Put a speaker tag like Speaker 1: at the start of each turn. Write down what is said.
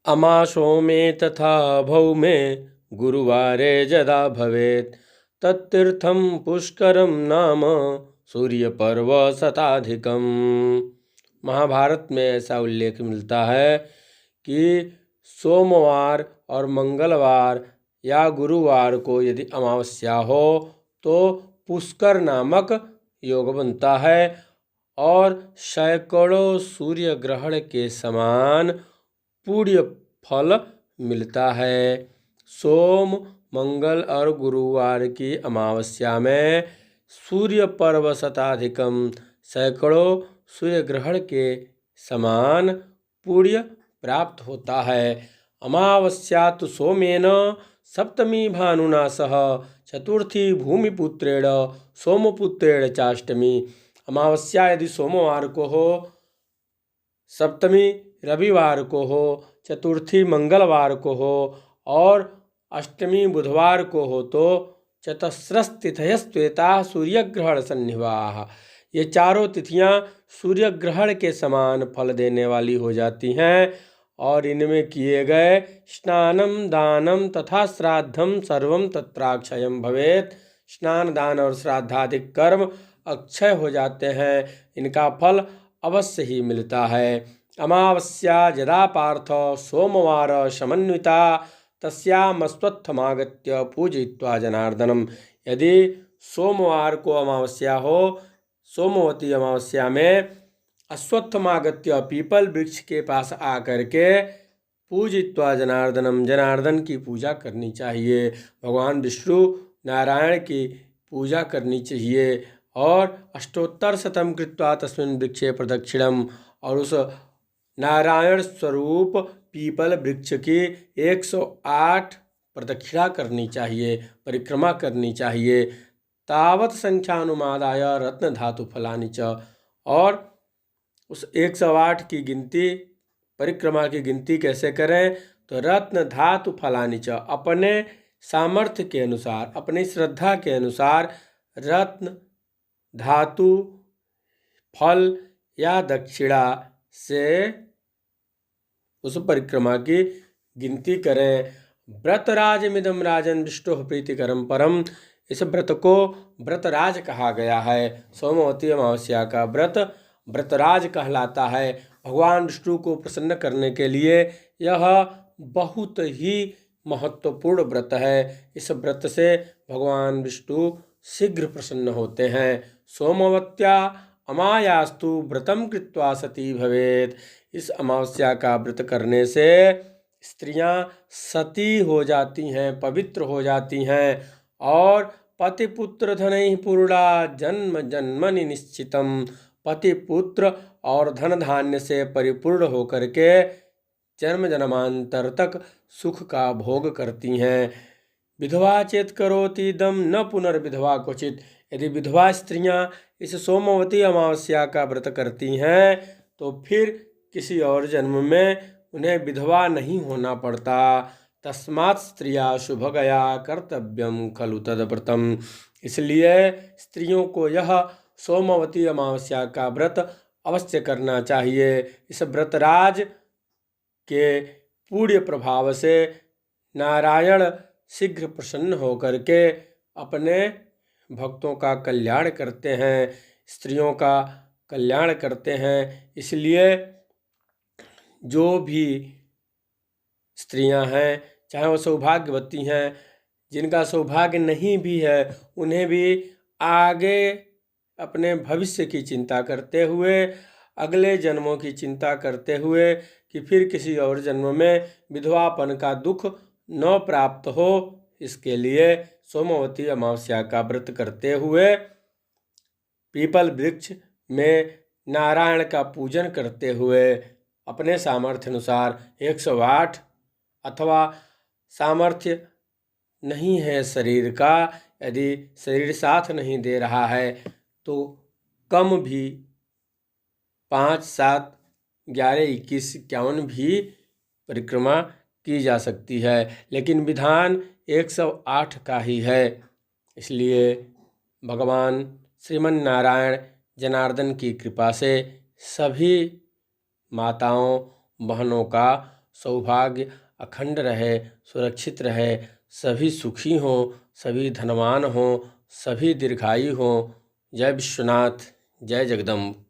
Speaker 1: अमाशो मे तथा भौमे गुरुवारे यदा भवेत् तत्तीर्थं पुष्करं नाम सूर्यपर्व शताधिकम्। महाभारत में ऐसा उल्लेख मिलता है कि सोमवार और मंगलवार या गुरुवार को यदि अमावस्या हो तो पुष्कर नामक योग बनता है और सैकड़ों सूर्य ग्रहण के समान पुण्य फल मिलता है। सोम, मंगल और गुरुवार की अमावस्या में सूर्य पर्व शताधिकम सैकड़ों सूर्य ग्रहण के समान पुण्य प्राप्त होता है। अमावस्या तो सोमेन सप्तमी भानुना सह चतुर्थी भूमिपुत्रेण सोमपुत्रेण चाष्टमी। अमावस्या यदि सोमवार को हो, सप्तमी रविवार को हो, चतुर्थी मंगलवार को हो और अष्टमी बुधवार को हो तो चतस्रस्तिथयस्त्वेता सूर्यग्रहण सन्निभाः। ये चारों तिथियां सूर्य ग्रहण के समान फल देने वाली हो जाती हैं और इनमें किए गए स्नानम दानम तथा श्राद्धम सर्वम तत्राक्षयम भवेत्। स्नान, दान और श्राद्धादिक कर्म अक्षय हो जाते हैं, इनका फल अवश्य ही मिलता है। अमावस्या यदा पार्थ सोमवार समन्विता तस्यामस्वत्थमागत्य पूजयित्वा जनार्दनम। यदि सोमवार को अमावस्या हो, सोमवती अमावस्या में अश्वत्थमागत्य पीपल वृक्ष के पास आकर के पूजयित्वा जनार्दनम, जनार्दन की पूजा करनी चाहिए। भगवान विष्णु नारायण की पूजा करनी चाहिए और अष्टोत्तर शतम कृत्वा तस्मिन् वृक्षे प्रदक्षिणम, और उस नारायण स्वरूप पीपल वृक्ष की 108 प्रदक्षिणा करनी चाहिए, परिक्रमा करनी चाहिए। तावत संख्यानुमादाय रत्न धातु फलानि च, और उस 108 की गिनती, परिक्रमा की गिनती कैसे करें तो रत्न धातु फलानि च, अपने सामर्थ्य के अनुसार, अपनी श्रद्धा के अनुसार रत्न धातु फल या दक्षिणा से उस परिक्रमा की गिनती करें। व्रतराजमिदं राजन विष्णु प्रीतिकरम परम। इस व्रत को व्रतराज कहा गया है। सोमवती अमावस्या का व्रत व्रतराज कहलाता है। भगवान विष्णु को प्रसन्न करने के लिए यह बहुत ही महत्वपूर्ण व्रत है। इस व्रत से भगवान विष्णु शीघ्र प्रसन्न होते हैं। सोमवत्या अमायास्तु व्रतम कृत्वा सती भवेत्। इस अमावस्या का व्रत करने से स्त्रियां सती हो जाती हैं, पवित्र हो जाती हैं और पति पुत्र धनैः पूर्णा जन्म जन्मनि निश्चितम। पति पुत्र और धन धान्य से परिपूर्ण होकर के जन्म जन्मांतर तक सुख का भोग करती हैं। विधवा चेत करोति दम न पुनर्विधवा क्वचित। यदि विधवा स्त्रियां इस सोमवती अमावस्या का व्रत करती हैं तो फिर किसी और जन्म में उन्हें विधवा नहीं होना पड़ता। तस्मात् स्त्रिया शुभ गया कर्तव्यम खलु तद्व्रतम। इसलिए स्त्रियों को यह सोमवती अमावस्या का व्रत अवश्य करना चाहिए। इस व्रतराज के पुण्य प्रभाव से नारायण शीघ्र प्रसन्न होकर के अपने भक्तों का कल्याण करते हैं, स्त्रियों का कल्याण करते हैं। इसलिए जो भी स्त्रियां हैं, चाहे वो सौभाग्यवती हैं, जिनका सौभाग्य नहीं भी है, उन्हें भी आगे अपने भविष्य की चिंता करते हुए, अगले जन्मों की चिंता करते हुए कि फिर किसी और जन्म में विधवापन का दुख न प्राप्त हो, इसके लिए सोमवती अमावस्या का व्रत करते हुए पीपल वृक्ष में नारायण का पूजन करते हुए अपने सामर्थ्य अनुसार 108, अथवा सामर्थ्य नहीं है शरीर का, यदि शरीर साथ नहीं दे रहा है तो कम भी 5, 7, 11, 21, 51 भी परिक्रमा की जा सकती है, लेकिन विधान 108 का ही है। इसलिए भगवान श्रीमन नारायण जनार्दन की कृपा से सभी माताओं बहनों का सौभाग्य अखंड रहे, सुरक्षित रहे, सभी सुखी हों, सभी धनवान हों, सभी दीर्घायु हों। जय विश्वनाथ, जय जगदम्ब।